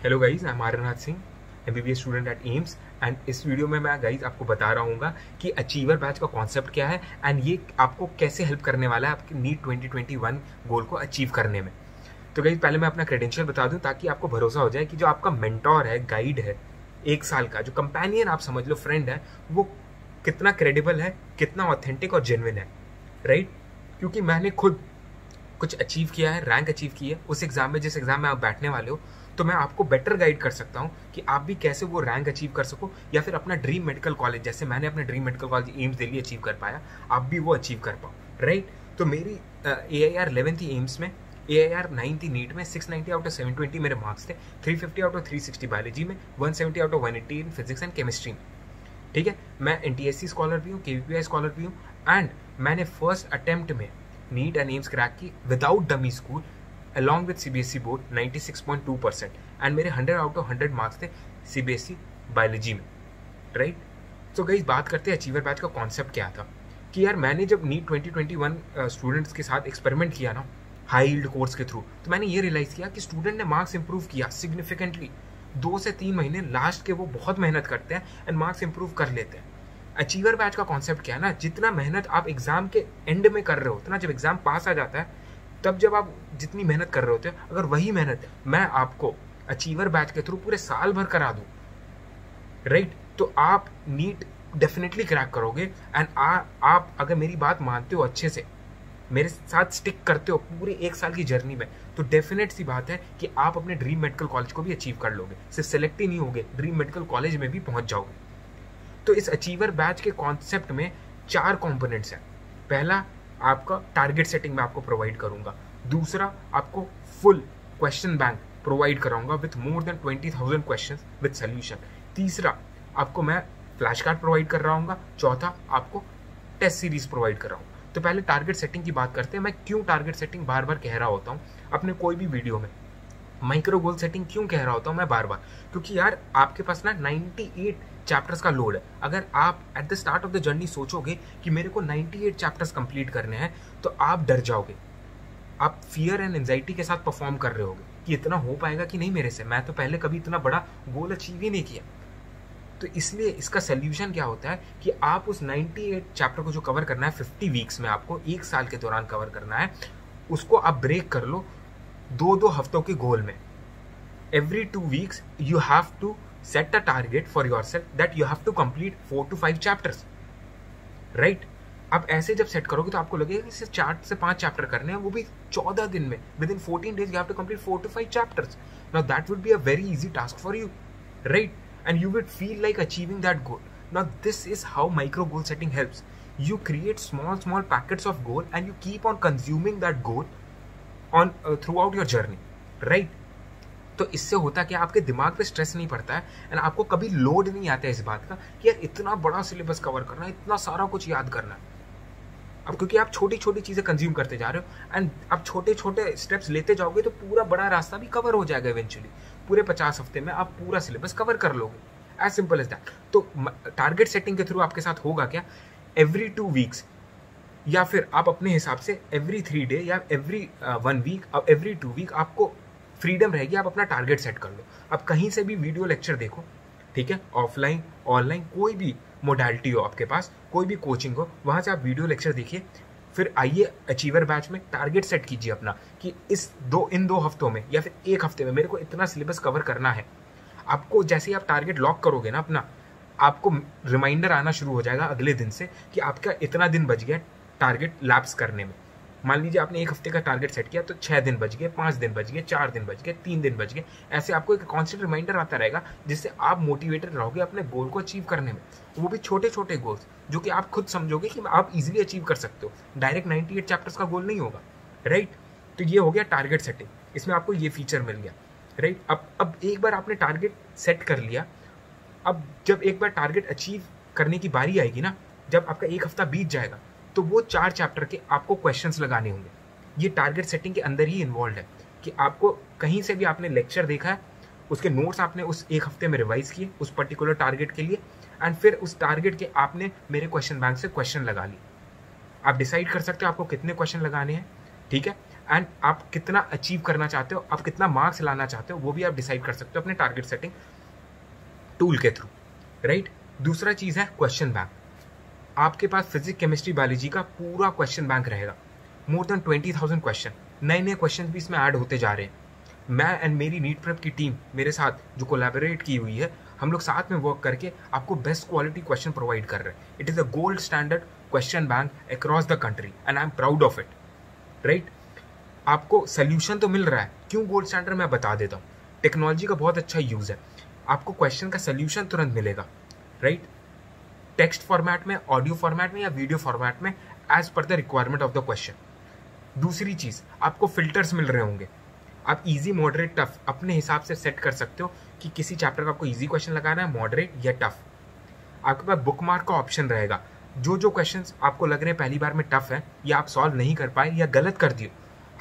Hello guys, I am Aryanath Singh, MBBS student at AIIMS. And इस video में मैं guys आपको बता रहा हूँ कि अचीवर बैच का कॉन्सेप्ट क्या है एंड ये आपको कैसे हेल्प करने वाला है आपके नीट 2021 गोल को अचीव करने में। तो गाइज पहले मैं अपना क्रेडेंशियल बता दूं ताकि आपको भरोसा हो जाए कि जो आपका मेंटोर है, गाइड है, 1 साल का जो कंपेनियन आप समझ लो, फ्रेंड है, वो कितना क्रेडिबल है, कितना ऑथेंटिक और जेन्युइन है, राइट? क्योंकि मैंने खुद कुछ अचीव किया है, रैंक अचीव की है उस एग्जाम में जिस एग्जाम में आप बैठने वाले हो, तो मैं आपको बेटर गाइड कर सकता हूँ कि आप भी कैसे वो रैंक अचीव कर सको, या फिर अपना ड्रीम मेडिकल कॉलेज, जैसे मैंने अपने dream medical college AIIMS Delhi achieve कर पाया, आप भी वो अचीव कर पाओ, राइट? तो मेरी AIR 11 थी एम्स में, AIR 9 थी नीट में, 690 आउट ऑफ 720 मेरे मार्क्स थे, 350 आउट ऑफ 360 बायोलॉजी में, 170 out of 180 in physics and chemistry में। ठीक है, मैं NTSC स्कॉलर भी हूँ, KVPI स्कॉलर भी हूँ, एंड मैंने फर्स्ट अटेम्प्ट में नीट एंड एम्स क्रैक की without dummy school along with CBSE board 96.2%, and मेरे 100 आउट ऑफ 100 मार्क्स थे CBSE बायोलॉजी में, राइट? तो गाइस बात करते हैं अचीवर बैच का कॉन्सेप्ट क्या था। कि यार मैंने जब नीट 2021 स्टूडेंट्स के साथ एक्सपेरिमेंट किया ना हाई यील्ड कोर्स के थ्रू, तो मैंने ये रियलाइज किया कि स्टूडेंट ने मार्क्स इंप्रूव किया सिग्निफिकेंटली। 2 से 3 महीने लास्ट के वो बहुत मेहनत करते हैं एंड मार्क्स इंप्रूव कर लेते हैं। अचीवर बैच का कॉन्सेप्ट क्या है ना, जितना मेहनत आप एग्जाम के एंड में कर रहे हो, उतना जब एग्जाम पास आ जाता है, तब जब आप जितनी मेहनत कर रहे होते हैं, अगर वही मेहनत मैं आपको अचीवर बैच के थ्रू पूरे साल भर करा दूं, राइट, तो आप नीट डेफिनेटली क्रैक करोगे। एंड आप अगर मेरी बात मानते हो, अच्छे से मेरे साथ स्टिक करते हो पूरे 1 साल की जर्नी में, तो डेफिनेट सी बात है कि आप अपने ड्रीम मेडिकल कॉलेज को भी अचीव कर लोगे। सिर्फ सेलेक्ट ही नहीं होगे, ड्रीम मेडिकल कॉलेज में भी पहुंच जाओगे। तो इस अचीवर बैच के कॉन्सेप्ट में 4 कॉम्पोनेंट्स हैं। पहला, आपका टारगेट सेटिंग में आपको प्रोवाइड करूंगा। दूसरा, आपको फुल क्वेश्चन बैंक प्रोवाइड कराऊंगा with more than 20,000 questions with solution. तीसरा, आपको मैं फ्लैश कार्ड प्रोवाइड कर रहा हूँ। चौथा, आपको टेस्ट सीरीज प्रोवाइड कर रहा हूँ। तो पहले टारगेट सेटिंग की बात करते हैं। मैं क्यों टारगेट सेटिंग बार बार कह रहा होता हूँ अपने कोई भी वीडियो में, माइक्रो गोल सेटिंग क्यों कह रहा होता हूँ मैं बार बार? क्योंकि यार आपके पास ना 98 चैप्टर्स का लोड है। अगर आप at the start of the journey सोचोगे कि मेरे को 98 चैप्टर्स कंप्लीट करने हैं, तो आप डर जाओगे। आप फियर एंड एंजाइटी के साथ परफॉर्म कर रहे होगे कि इतना हो पाएगा कि नहीं मेरे से, मैं तो पहले कभी इतना बड़ा गोल अचीव ही नहीं किया। तो इसलिए इसका सोल्यूशन क्या होता है कि आप उस 98 चैप्टर को जो कवर करना है 50 वीक्स में, आपको 1 साल के दौरान कवर करना है, उसको आप ब्रेक कर लो 2-2 हफ्तों के गोल में। Every 2 weeks you have to set a target for yourself that you have to complete 4 to 5 chapters, right? आप ऐसे जब सेट करोगे तो आपको लगेगा कि सिर्फ 4 से 5 चैप्टर करने हैं, वो भी 14 दिन में। Within 14 days you have to complete 4 to 5 chapters. Now that would be a very easy task for you, right? And you would feel like achieving that goal. Now this is how micro goal setting helps. You create small packets of goal and you keep on consuming that goal on throughout your journey, right? तो इससे होता क्या, आपके दिमाग पे stress नहीं पड़ता है एंड आपको कभी लोड नहीं आता है इस बात का कि यार इतना बड़ा सिलेबस कवर करना है, इतना सारा कुछ याद करना है। अब क्योंकि आप छोटी छोटी चीजें कंज्यूम करते जा रहे हो एंड आप छोटे छोटे स्टेप्स लेते जाओगे, तो पूरा बड़ा रास्ता भी कवर हो जाएगा इवेंचुअली। पूरे 50 हफ्ते में आप पूरा सिलेबस कवर कर लोगे। As simple as that. तो टारगेट सेटिंग के थ्रू आपके साथ होगा क्या, एवरी 2 वीक्स या फिर आप अपने हिसाब से एवरी 3 डे या एवरी 1 वीक, अब एवरी 2 वीक आपको फ्रीडम रहेगी, आप अपना टारगेट सेट कर लो। आप कहीं से भी वीडियो लेक्चर देखो, ठीक है, ऑफलाइन ऑनलाइन कोई भी मोडालिटी हो आपके पास, कोई भी कोचिंग हो, वहां से आप वीडियो लेक्चर देखिए। फिर आइए अचीवर बैच में टारगेट सेट कीजिए अपना कि इन 2 हफ्तों में या फिर 1 हफ्ते में मेरे को इतना सिलेबस कवर करना है। आपको जैसे ही आप टारगेट लॉक करोगे ना अपना, आपको रिमाइंडर आना शुरू हो जाएगा अगले दिन से कि आपका इतना दिन बच गया टारगेट लैप्स करने में। मान लीजिए आपने 1 हफ्ते का टारगेट सेट किया, तो 6 दिन बच गए, 5 दिन बच गए, 4 दिन बच गए, 3 दिन बच गए। ऐसे आपको एक कॉन्स्टेंट रिमाइंडर आता रहेगा जिससे आप मोटिवेटेड रहोगे अपने गोल को अचीव करने में। वो भी छोटे छोटे गोल्स जो कि आप खुद समझोगे कि आप इजीली अचीव कर सकते हो। डायरेक्ट 98 चैप्टर्स का गोल नहीं होगा, राइट? तो ये हो गया टारगेट सेटिंग, इसमें आपको ये फीचर मिल गया, राइट? अब एक बार आपने टारगेट सेट कर लिया, अब जब एक बार टारगेट अचीव करने की बारी आएगी ना, जब आपका 1 हफ्ता बीत जाएगा, तो वो 4 चैप्टर के आपको क्वेश्चंस लगाने होंगे। ये टारगेट सेटिंग के अंदर ही इन्वॉल्व है कि आपको कहीं से भी आपने लेक्चर देखा है, उसके नोट्स आपने उस 1 हफ्ते में रिवाइज किए उस पर्टिकुलर टारगेट के लिए, एंड फिर उस टारगेट के आपने मेरे क्वेश्चन बैंक से क्वेश्चन लगा लिए। आप डिसाइड कर सकते हो आपको कितने क्वेश्चन लगाने हैं, ठीक है? एंड आप कितना अचीव करना चाहते हो, आप कितना मार्क्स लाना चाहते हो, वो भी आप डिसाइड कर सकते हो अपने टारगेट सेटिंग टूल के थ्रू, राइट। दूसरा चीज़ है क्वेश्चन बैंक। आपके पास फिजिक्स, केमिस्ट्री, बायोलॉजी का पूरा क्वेश्चन बैंक रहेगा। मोर देन 20,000 क्वेश्चन, नए नए क्वेश्चन भी इसमें ऐड होते जा रहे हैं। मैं एंड मेरी नीट प्रेप की टीम मेरे साथ जो कोलैबोरेट की हुई है, हम लोग साथ में वर्क करके आपको बेस्ट क्वालिटी क्वेश्चन प्रोवाइड कर रहे हैं। It is a gold standard question bank across the country and I am proud of it, right. आपको सोल्यूशन तो मिल रहा है, क्यों गोल्ड स्टैंडर्ड मैं बता देता हूँ। टेक्नोलॉजी का बहुत अच्छा यूज़ है, आपको क्वेश्चन का सोल्यूशन तुरंत मिलेगा, राइट। टेक्स्ट फॉर्मेट में, ऑडियो फॉर्मेट में या वीडियो फॉर्मेट में, as per the requirement of the question. दूसरी चीज़, आपको फिल्टर्स मिल रहे होंगे। आप इजी, मॉडरेट, टफ अपने हिसाब से सेट कर सकते हो कि किसी चैप्टर का आपको इजी क्वेश्चन लगाना है, मॉडरेट या टफ। आपके पास बुक मार्क का ऑप्शन रहेगा। जो जो क्वेश्चंस आपको लग रहे हैं पहली बार में टफ है या आप सॉल्व नहीं कर पाए या गलत कर दिए,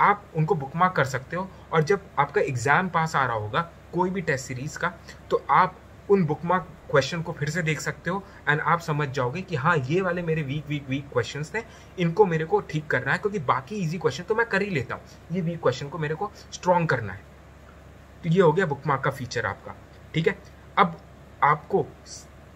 आप उनको बुक मार्क कर सकते हो। और जब आपका एग्जाम पास आ रहा होगा कोई भी टेस्ट सीरीज का, तो आप उन बुक मार्क क्वेश्चन को फिर से देख सकते हो एंड आप समझ जाओगे कि हाँ, ये वाले मेरे वीक क्वेश्चंस थे, इनको मेरे को ठीक करना है, क्योंकि बाकी इजी क्वेश्चन तो मैं कर ही लेता हूँ, ये वीक क्वेश्चन को मेरे को स्ट्रॉन्ग करना है। तो ये हो गया बुक मार्क का फीचर आपका, ठीक है। अब आपको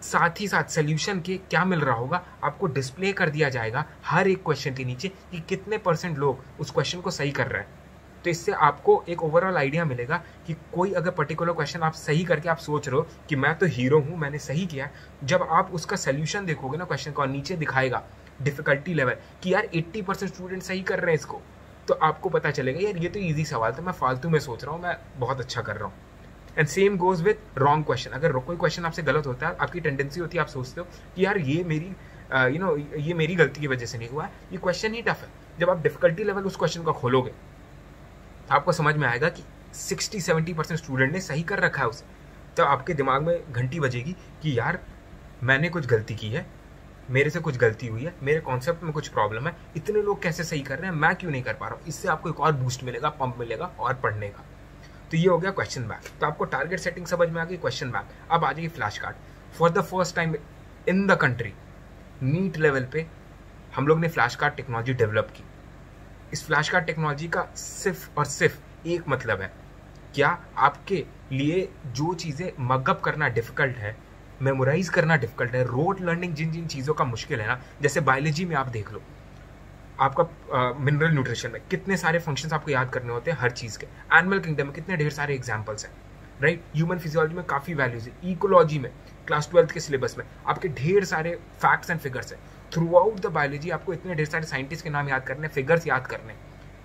साथ ही साथ सोल्यूशन के क्या मिल रहा होगा, आपको डिस्प्ले कर दिया जाएगा हर एक क्वेश्चन के नीचे कि कितने % लोग उस क्वेश्चन को सही कर रहे हैं। तो इससे आपको एक ओवरऑल आइडिया मिलेगा कि कोई अगर पर्टिकुलर क्वेश्चन आप सही करके आप सोच रहे हो कि मैं तो हीरो हूँ, मैंने सही किया, जब आप उसका सोल्यूशन देखोगे ना क्वेश्चन का, और नीचे दिखाएगा डिफिकल्टी लेवल कि यार 80% स्टूडेंट सही कर रहे हैं इसको, तो आपको पता चलेगा यार ये तो ईजी सवाल था, मैं फालतू में सोच रहा हूँ, मैं बहुत अच्छा कर रहा हूँ। And same goes with wrong question. अगर कोई क्वेश्चन आपसे गलत होता है, आपकी टेंडेंसी होती है, आप सोचते हो कि यार ये मेरी ये मेरी गलती की वजह से नहीं हुआ है, ये क्वेश्चन ही टफ है। जब आप डिफिकल्टी लेवल उस क्वेश्चन का खोलोगे, आपको समझ में आएगा कि 60-70% स्टूडेंट ने सही कर रखा है उसे। तो आपके दिमाग में घंटी बजेगी कि यार मैंने कुछ गलती की है, मेरे से कुछ गलती हुई है, मेरे कॉन्सेप्ट में कुछ प्रॉब्लम है, इतने लोग कैसे सही कर रहे हैं, मैं क्यों नहीं कर पा रहा हूँ। इससे आपको एक और बूस्ट मिलेगा, पंप मिलेगा और पढ़ने का। तो ये हो गया क्वेश्चन बैंक। तो आपको टारगेट सेटिंग समझ में आ गई, क्वेश्चन बैंक। अब आ जाएगी flash card. For the first time in the country, NEET level पे हम लोग ने फ्लैश कार्ड टेक्नोलॉजी डेवलप की। इस फ्लैश कार्ड टेक्नोलॉजी का सिर्फ और सिर्फ एक मतलब है, क्या आपके लिए जो चीज़ें मगअप करना डिफिकल्ट है, मेमोराइज करना डिफिकल्ट है, रोड लर्निंग जिन जिन चीज़ों का मुश्किल है ना, जैसे बायोलॉजी में आप देख लो, आपका मिनरल न्यूट्रिशन में कितने सारे फंक्शंस आपको याद करने होते हैं हर चीज़ के। एनिमल किंगडम में कितने ढेर सारे एग्जाम्पल्स हैं, राइट। ह्यूमन फिजियोलॉजी में काफ़ी वैल्यूज है। इकोलॉजी में क्लास 12th के सिलेबस में आपके ढेर सारे फैक्ट्स एंड फिगर्स हैं। थ्रू आउट द बायोलॉजी आपको इतने ढेर सारे साइंटिस्ट के नाम याद करने, फिगर्स याद करने,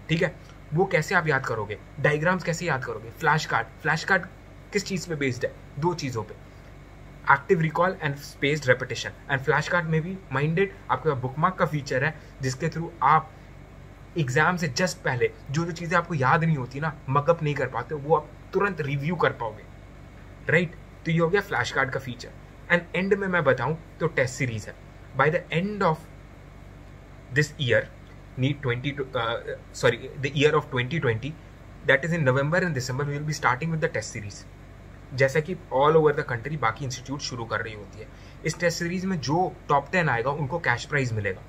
ठीक है। वो कैसे आप याद करोगे, डायग्राम्स कैसे याद करोगे। फ्लैश कार्ड किस चीज़ पे बेस्ड है, दो चीज़ों पे, active recall and spaced repetition. And flash card में भी माइंडेड आपके पास बुकमार्क का फीचर है, जिसके थ्रू आप एग्जाम से जस्ट पहले जो जो चीज़ें आपको याद नहीं होती ना, मगअप नहीं कर पाते, वो आप तुरंत रिव्यू कर पाओगे, राइट। तो ये हो गया फ्लैश कार्ड का फीचर। एंड एंड में मैं बताऊं तो टेस्ट सीरीज है। By the end of this year, the year of 2020, that is in November and December, we will be starting with the test series। जैसा कि ऑल ओवर द कंट्री बाकी institute शुरू कर रही होती है। इस टेस्ट सीरीज में जो टॉप 10 आएगा उनको कैश प्राइज मिलेगा,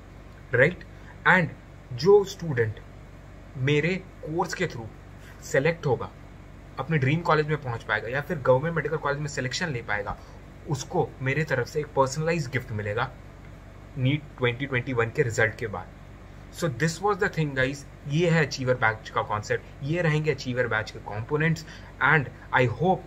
राइट। एंड जो स्टूडेंट मेरे कोर्स के थ्रू सेलेक्ट होगा, अपने ड्रीम कॉलेज में पहुंच पाएगा या फिर गवर्नमेंट मेडिकल कॉलेज में सिलेक्शन ले पाएगा, उसको मेरे तरफ से एक पर्सनलाइज गिफ्ट मिलेगा नीट 2021 के रिजल्ट के बाद। So this was the thing guys. ये है अचीवर बैच का कॉन्सेप्ट, ये रहेंगे अचीवर बैच के कॉम्पोनेंट्स। एंड आई होप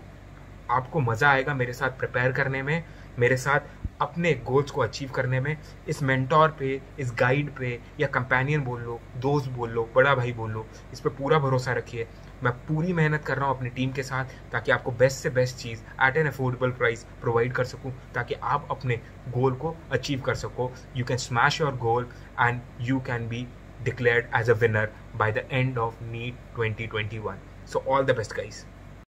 आपको मज़ा आएगा मेरे साथ प्रिपेयर करने में, मेरे साथ अपने गोल्स को अचीव करने में। इस मेंटोर पे, इस गाइड पे, या कंपेनियन बोल लो, दोस्त बोल लो, बड़ा भाई बोल लो, इस पर पूरा भरोसा रखिए। मैं पूरी मेहनत कर रहा हूँ अपनी टीम के साथ, ताकि आपको बेस्ट से बेस्ट चीज़ at an affordable price provide कर सकूँ, ताकि आप अपने गोल को अचीव कर सको। You can smash your goal and you can be declared as a winner by the end of NEET 2021. So all the best guys.